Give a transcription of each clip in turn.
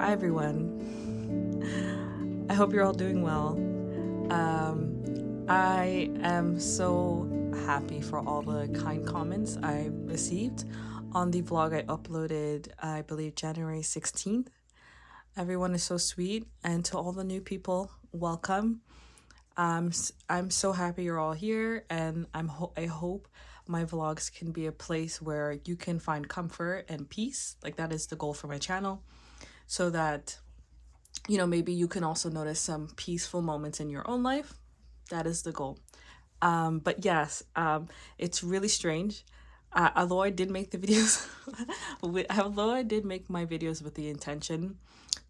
Hi everyone. I hope you're all doing well. I am so happy for all the kind comments I received on the vlog I uploaded, I believe January 16th. Everyone is so sweet, and to all the new people, welcome. I'm so happy you're all here, and I hope my vlogs can be a place where you can find comfort and peace. Like, that is the goal for my channel, so that maybe you can also notice some peaceful moments in your own life. That is the goal. But yes, it's really strange. Although I did make the videos, although I did make my videos with the intention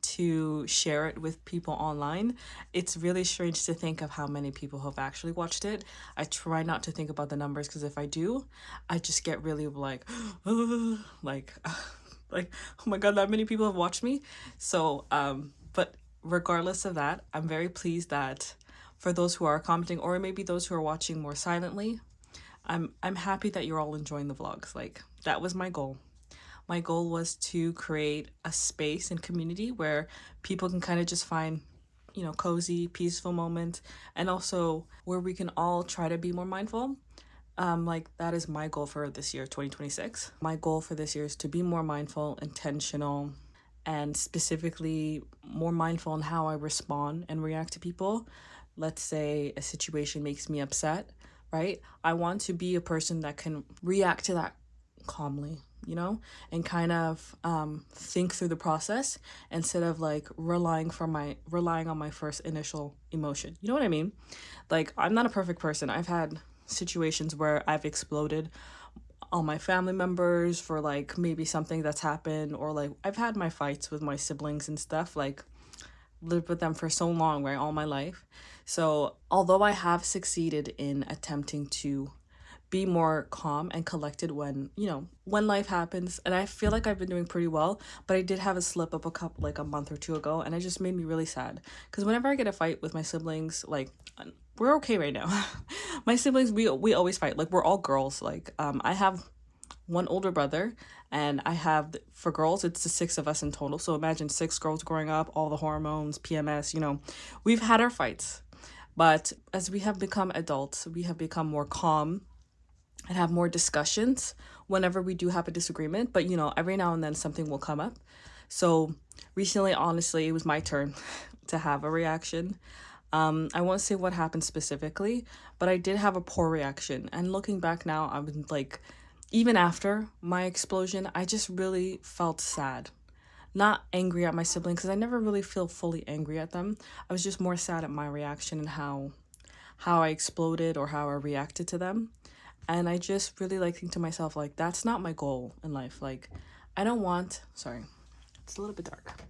to share it with people online, it's really strange to think of how many people have actually watched it. I try not to think about the numbers, because if I do, I just get really like, like, like, oh my god, that many people have watched me. So, but regardless of that, I'm very pleased that for those who are commenting, or maybe those who are watching more silently, I'm happy that you're all enjoying the vlogs. Like, that was my goal. My goal was to create a space and community where people can kind of just find, cozy, peaceful moments, and also where we can all try to be more mindful. Like, that is my goal for this year, 2026. My goal for this year is to be more mindful, intentional, and specifically more mindful in how I respond and react to people. Let's say a situation makes me upset, right? I want to be a person that can react to that calmly, and kind of think through the process instead of like relying on my first initial emotion. You know what I mean? Like, I'm not a perfect person. I've had situations where I've exploded on my family members for like maybe something that's happened, or like I've had my fights with my siblings and stuff, like lived with them for so long, right, all my life. So although I have succeeded in attempting to be more calm and collected when when life happens, and I feel like I've been doing pretty well, but I did have a slip up a month or two ago, and it just made me really sad, because whenever I get a fight with my siblings, like, we're okay right now. My siblings, we always fight. Like, we're all girls. Like, I have one older brother, and I have, for girls, it's the six of us in total. So imagine six girls growing up, all the hormones, PMS, we've had our fights. But as we have become adults, we have become more calm and have more discussions whenever we do have a disagreement. But every now and then something will come up. So recently, honestly, it was my turn to have a reaction. I won't say what happened specifically, but I did have a poor reaction. And looking back now, I was like, even after my explosion, I just really felt sad. Not angry at my siblings, because I never really feel fully angry at them. I was just more sad at my reaction and how I exploded or how I reacted to them. And I just really like think to myself, like, that's not my goal in life. Like, I don't want, sorry, it's a little bit dark.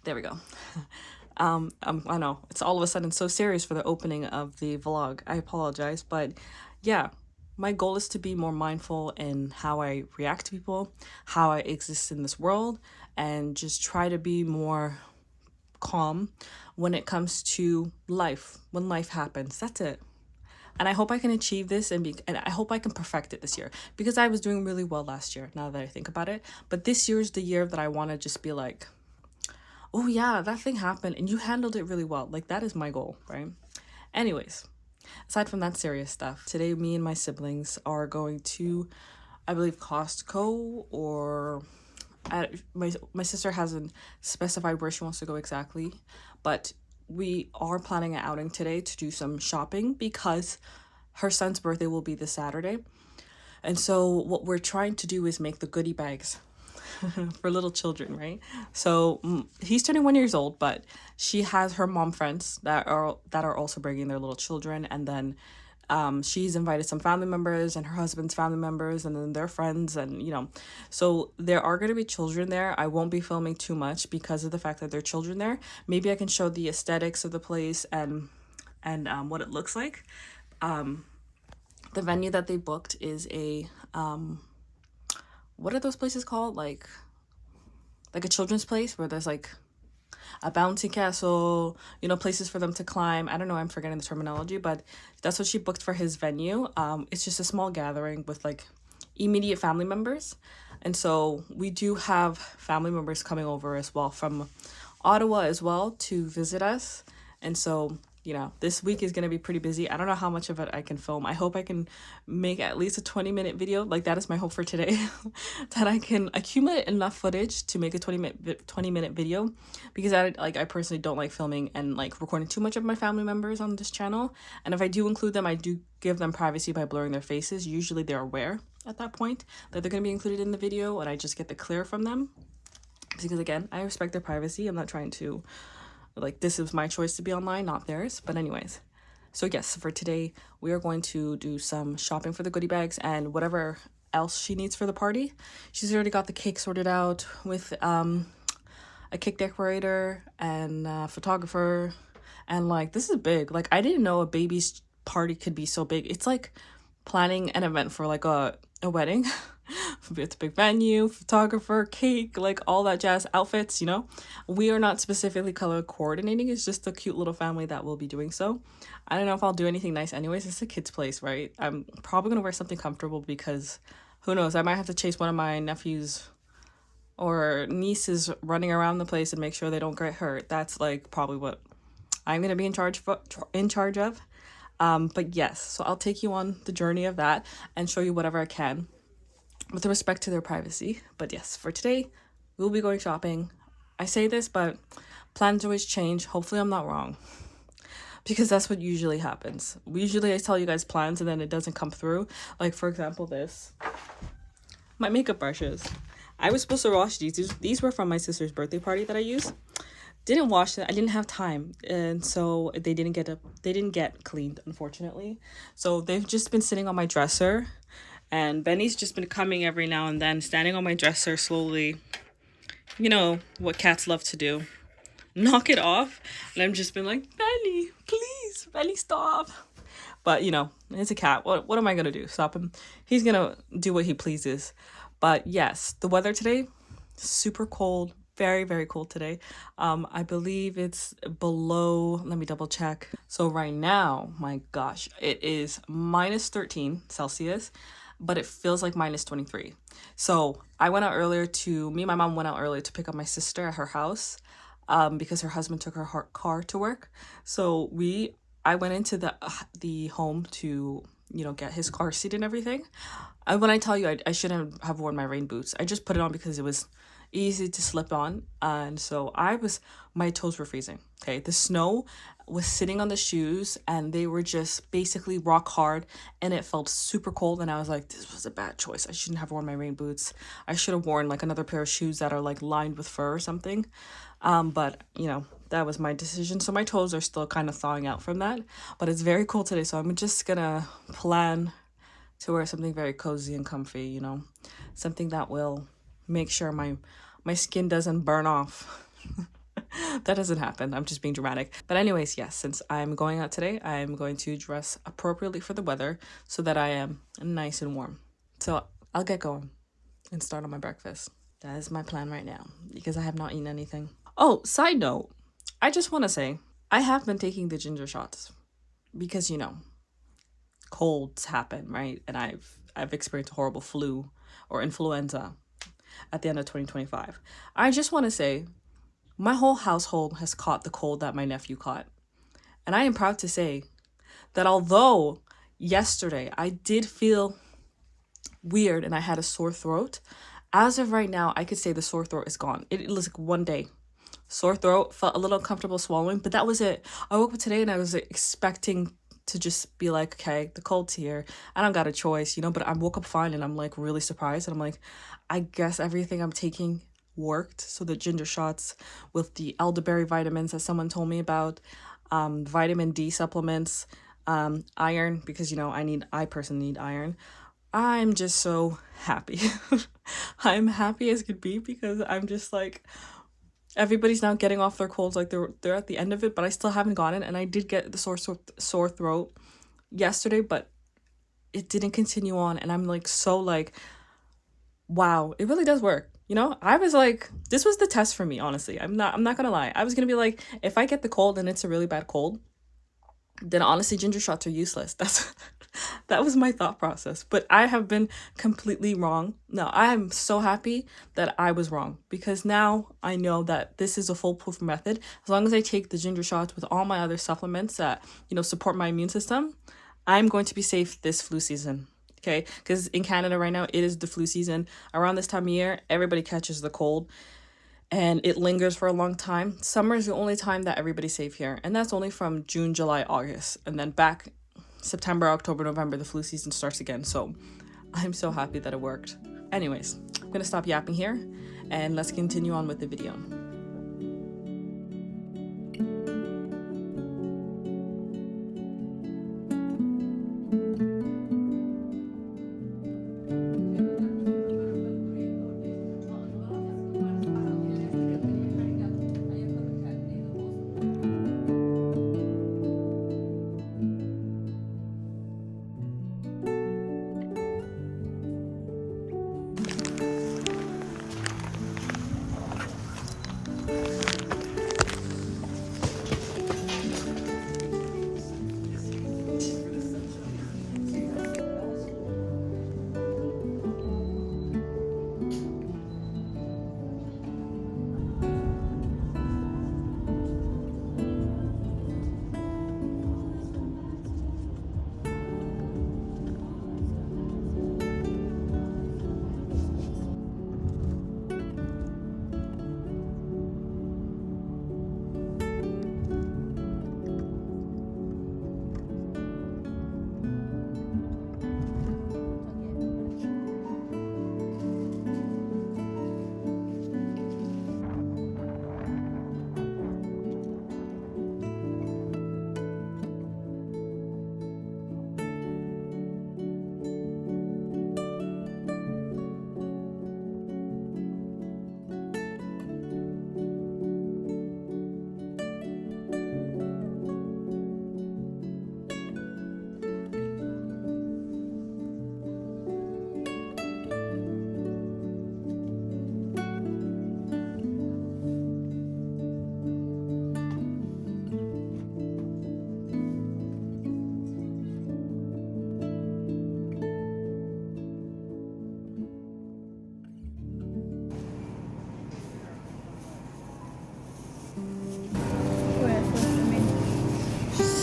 There we go. I know it's all of a sudden so serious for the opening of the vlog. I apologize, but yeah, my goal is to be more mindful in how I react to people, how I exist in this world, and just try to be more calm when it comes to life, when life happens. That's it. And I hope I can achieve this, and I hope I can perfect it this year, because I was doing really well last year, now that I think about it. But this year is the year that I want to just be like, oh yeah, that thing happened and you handled it really well. Like, that is my goal, right? Anyways, aside from that serious stuff, today me and my siblings are going to, I believe, Costco, or my sister hasn't specified where she wants to go exactly, but we are planning an outing today to do some shopping, because her son's birthday will be this Saturday. And so what we're trying to do is make the goodie bags for little children, right? So he's turning 1 year old, but she has her mom friends that are also bringing their little children, and then she's invited some family members and her husband's family members, and then their friends, and so there are going to be children there. I won't be filming too much because of the fact that there are children there. Maybe I can show the aesthetics of the place and what it looks like. The venue that they booked is a what are those places called, like a children's place where there's like a bouncy castle, places for them to climb. I don't know, I'm forgetting the terminology, but that's what she booked for his venue. It's just a small gathering with like immediate family members. And so we do have family members coming over as well from Ottawa as well to visit us. And so, this week is going to be pretty busy. I don't know how much of it I can film. I hope I can make at least a 20-minute video. Like, that is my hope for today. That I can accumulate enough footage to make a 20-minute video, because I personally don't like filming and like recording too much of my family members on this channel. And if I do include them, I do give them privacy by blurring their faces. Usually they're aware at that point that they're going to be included in the video, and I just get the clear from them, because again, I respect their privacy. I'm not trying to, like, this is my choice to be online, not theirs. But anyways, so yes, for today we are going to do some shopping for the goodie bags and whatever else she needs for the party. She's already got the cake sorted out with a cake decorator and a photographer, and like, this is big. Like, I didn't know a baby's party could be so big. It's like planning an event for like a wedding. It's a big venue, photographer, cake, like all that jazz, outfits. We are not specifically color coordinating. It's just a cute little family that will be doing so. I don't know if I'll do anything nice anyways. It's a kid's place, right? I'm probably gonna wear something comfortable, because who knows, I might have to chase one of my nephews or nieces running around the place and make sure they don't get hurt. That's like probably what I'm gonna be in charge of. But yes, so I'll take you on the journey of that and show you whatever I can with respect to their privacy. But yes, for today, we'll be going shopping. I say this, but plans always change. Hopefully I'm not wrong, because that's what usually happens. Usually I tell you guys plans and then it doesn't come through. Like, for example, my makeup brushes. I was supposed to wash these. These were from my sister's birthday party that I used. Didn't wash them. I didn't have time, and so they didn't get cleaned, unfortunately. So they've just been sitting on my dresser, and Benny's just been coming every now and then, standing on my dresser slowly. You know what cats love to do. Knock it off. And I've just been like, Benny, please, Benny, stop. But, it's a cat. What am I going to do? Stop him? He's going to do what he pleases. But yes, the weather today, super cold. Very, very cold today. I believe it's below, let me double check. So right now, my gosh, it is minus 13 Celsius, but it feels like minus 23. So I went out earlier me and my mom went out earlier to pick up my sister at her house, because her husband took her car to work. So I went into the home to, get his car seat and everything. When I tell you, I shouldn't have worn my rain boots. I just put it on because it was easy to slip on, and so my toes were freezing. Okay, the snow was sitting on the shoes and they were just basically rock hard, and it felt super cold, and I was like, this was a bad choice. I shouldn't have worn my rain boots. I should have worn like another pair of shoes that are like lined with fur or something. But that was my decision. So my toes are still kind of thawing out from that, but it's very cold today, so I'm just gonna plan to wear something very cozy and comfy, something that will make sure my skin doesn't burn off. That doesn't happen. I'm just being dramatic. But anyways, yes, since I'm going out today, I'm going to dress appropriately for the weather so that I am nice and warm. So I'll get going and start on my breakfast. That is my plan right now, because I have not eaten anything. Oh, side note, I just want to say I have been taking the ginger shots because, colds happen, right? And I've experienced a horrible flu or influenza at the end of 2025. I just want to say my whole household has caught the cold that my nephew caught. And I am proud to say that although yesterday I did feel weird and I had a sore throat, as of right now, I could say the sore throat is gone. It was like one day. Sore throat, felt a little uncomfortable swallowing, but that was it. I woke up today and I was expecting to just be like, okay, the cold's here. I don't got a choice, but I woke up fine, and I'm like really surprised. And I'm like, I guess everything I'm taking worked. So the ginger shots with the elderberry vitamins that someone told me about, vitamin D supplements, iron, because, I personally need iron. I'm just so happy. I'm happy as could be, because I'm just like, everybody's now getting off their colds, like they're at the end of it, but I still haven't gotten it. And I did get the sore throat yesterday, but it didn't continue on. And I'm like, so like, wow, it really does work. I was like, this was the test for me, honestly. I'm not gonna lie. I was gonna be like, if I get the cold and it's a really bad cold, then honestly ginger shots are useless. That was my thought process, but I have been completely wrong. No, I am so happy that I was wrong because now I know that this is a foolproof method. As long as I take the ginger shots with all my other supplements that, support my immune system, I'm going to be safe this flu season. Okay, because in Canada right now, it is the flu season. Around this time of year, everybody catches the cold and it lingers for a long time. Summer is the only time that everybody's safe here, and that's only from June, July, August, and then back September, October, November, the flu season starts again. So I'm so happy that it worked. Anyways, I'm gonna stop yapping here and let's continue on with the video.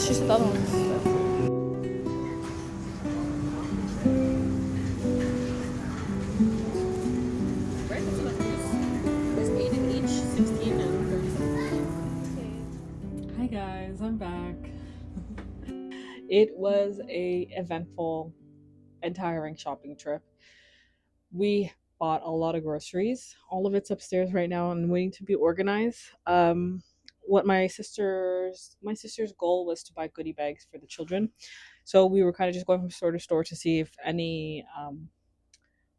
She said the other one. Hi guys, I'm back. It was a eventful and tiring shopping trip. We bought a lot of groceries. All of it's upstairs right now and waiting to be organized. What my sister's goal was to buy goodie bags for the children. So we were kind of just going from store to store to see if any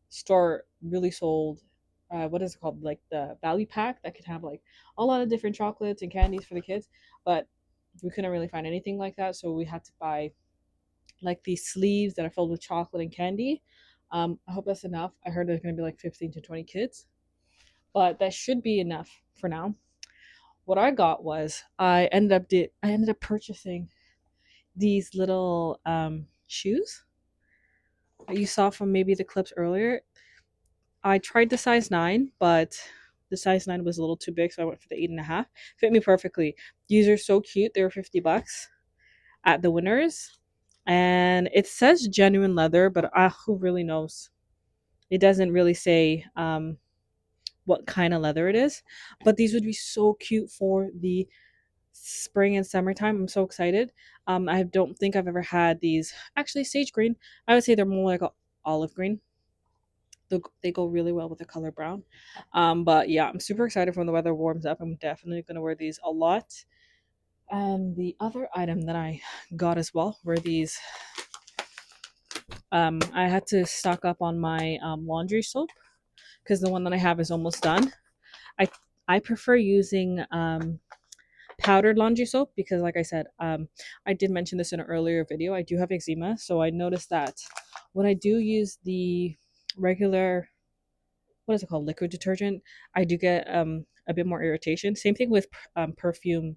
store really sold what is it called, like the value pack that could have like a lot of different chocolates and candies for the kids, but we couldn't really find anything like that, so we had to buy like these sleeves that are filled with chocolate and candy. I hope that's enough. I heard there's going to be like 15 to 20 kids, but that should be enough for now. What I got was I ended up purchasing these little shoes that you saw from maybe the clips earlier. I tried the size 9, but the size 9 was a little too big, so I went for the 8.5. Fit me perfectly. These are so cute. They were $50 at the Winners, and it says genuine leather, but who really knows? It doesn't really say what kind of leather it is, but these would be so cute for the spring and summertime. I'm so excited. I don't think I've ever had these. Actually, sage green. I would say they're more like a olive green. They go really well with the color brown. But yeah, I'm super excited for when the weather warms up. I'm definitely going to wear these a lot. And the other item that I got as well were these. I had to stock up on my laundry soap because the one that I have is almost done. I I prefer using powdered laundry soap because, like I said, I did mention this in an earlier video. I do have eczema, so I noticed that when I do use the regular, what is it called, liquid detergent, I do get a bit more irritation. Same thing with perfume,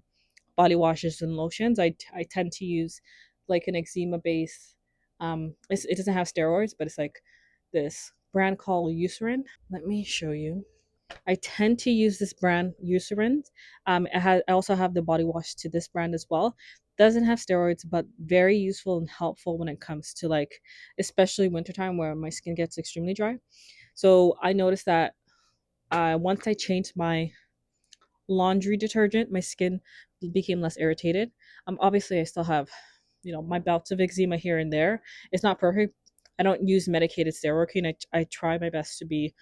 body washes and lotions. I tend to use like an eczema base It doesn't have steroids, but it's like this brand called Eucerin. Let me show you. I tend to use this brand Eucerin. I also have the body wash to this brand as well. Doesn't have steroids, but very useful and helpful when it comes to like, especially wintertime where my skin gets extremely dry. So I noticed that once I changed my laundry detergent, my skin became less irritated. Obviously, I still have, my bouts of eczema here and there. It's not perfect. I don't use medicated steroid cream. I try my best to be,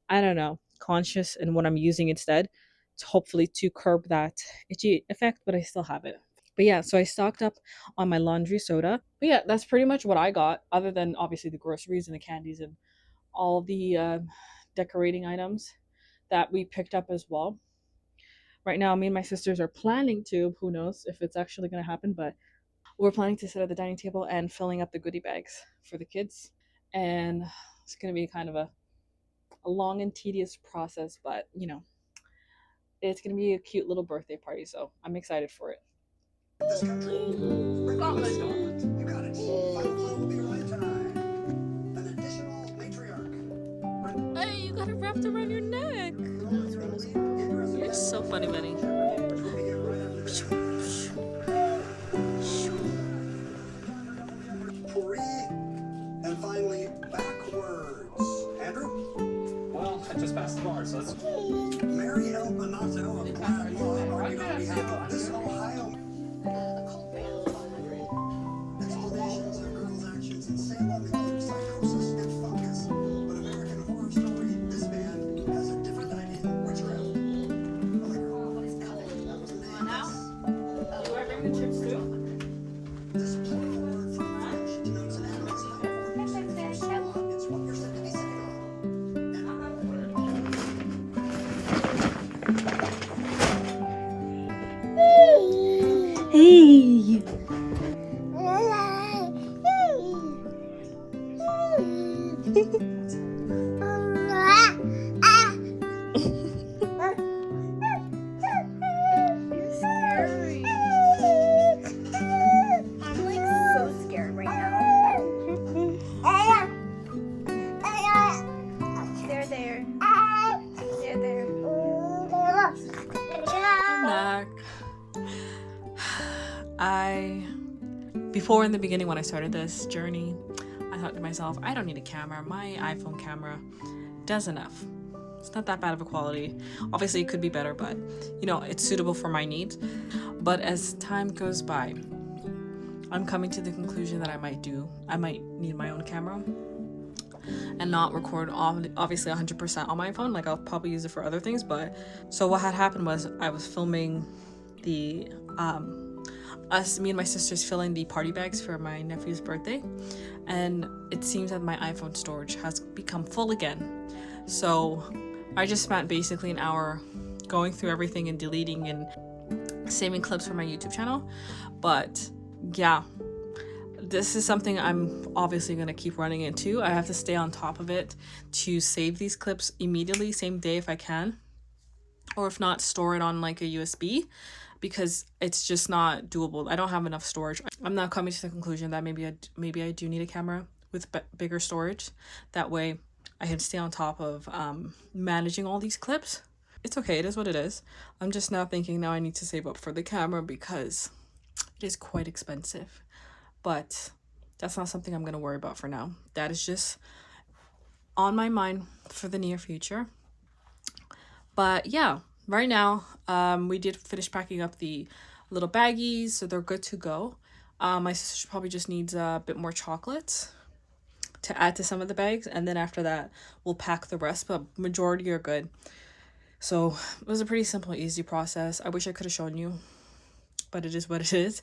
I don't know, conscious in what I'm using instead, to hopefully to curb that itchy effect, but I still have it. But yeah, so I stocked up on my laundry soda. But yeah, that's pretty much what I got, other than obviously the groceries and the candies and all the decorating items that we picked up as well. Right now, me and my sisters are planning to, who knows if it's actually going to happen, but we're planning to sit at the dining table and filling up the goodie bags for the kids. And it's going to be kind of a long and tedious process, but it's going to be a cute little birthday party, so I'm excited for it. This country. Let's go. You got it. Will be right time. An additional matriarch. Hey, you got it wrapped around your neck. You're so funny, Benny. And finally, backwards. Andrew? Well, I just passed the bar, so let's. Mary L. Bonato of Brad Law argued on behalf of this Ohio. Explanations of girls' actions in Salem include psychosis and focus. But American Horror Story, this band has a different idea. Witchcraft. What is color? That was the name. Now? Do I bring the chips too? This plural word from French denotes an animal's hindquarters. It's what you're said to be sitting on. Hey! I'm like so scared right now. They're there. They're there. I'm back. Before in the beginning when I started this journey, I thought to myself, I don't need a camera. My iPhone camera does enough. It's not that bad of a quality. Obviously, it could be better, but it's suitable for my needs. But as time goes by, I'm coming to the conclusion that I might need my own camera and not record obviously 100% on my phone. Like, I'll probably use it for other things. But so what had happened was I was filming me and my sisters filling the party bags for my nephew's birthday, and it seems that my iPhone storage has become full again. So I just spent basically an hour going through everything and deleting and saving clips for my YouTube channel. But yeah, this is something I'm obviously going to keep running into. I have to stay on top of it to save these clips immediately, same day if I can, or if not, store it on like a USB, because it's just not doable. I don't have enough storage. I'm now coming to the conclusion that maybe I do need a camera with bigger storage. That way I can stay on top of managing all these clips. It's okay, it is what it is. I'm just now thinking now I need to save up for the camera because it is quite expensive. But that's not something I'm going to worry about for now. That is just on my mind for the near future. But yeah, right now, we did finish packing up the little baggies, so they're good to go. My sister probably just needs a bit more chocolate to add to some of the bags, and then after that, we'll pack the rest, but majority are good. So it was a pretty simple, easy process. I wish I could have shown you, but it is what it is.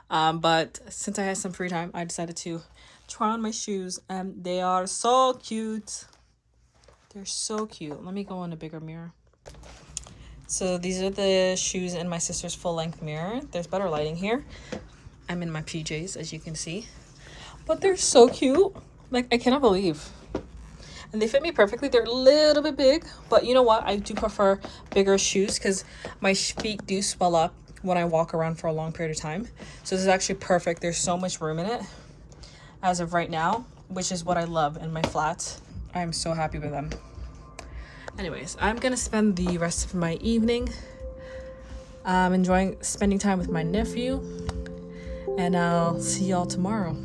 But since I had some free time, I decided to try on my shoes, and they are so cute. They're so cute. Let me go in a bigger mirror. So these are the shoes in my sister's full-length mirror. There's better lighting here. I'm in my PJs, as you can see. But they're so cute. Like, I cannot believe. And they fit me perfectly. They're a little bit big, but you know what? I do prefer bigger shoes because my feet do swell up when I walk around for a long period of time. So this is actually perfect. There's so much room in it as of right now, which is what I love in my flat. I'm so happy with them. Anyways, I'm gonna spend the rest of my evening enjoying spending time with my nephew, and I'll see y'all tomorrow.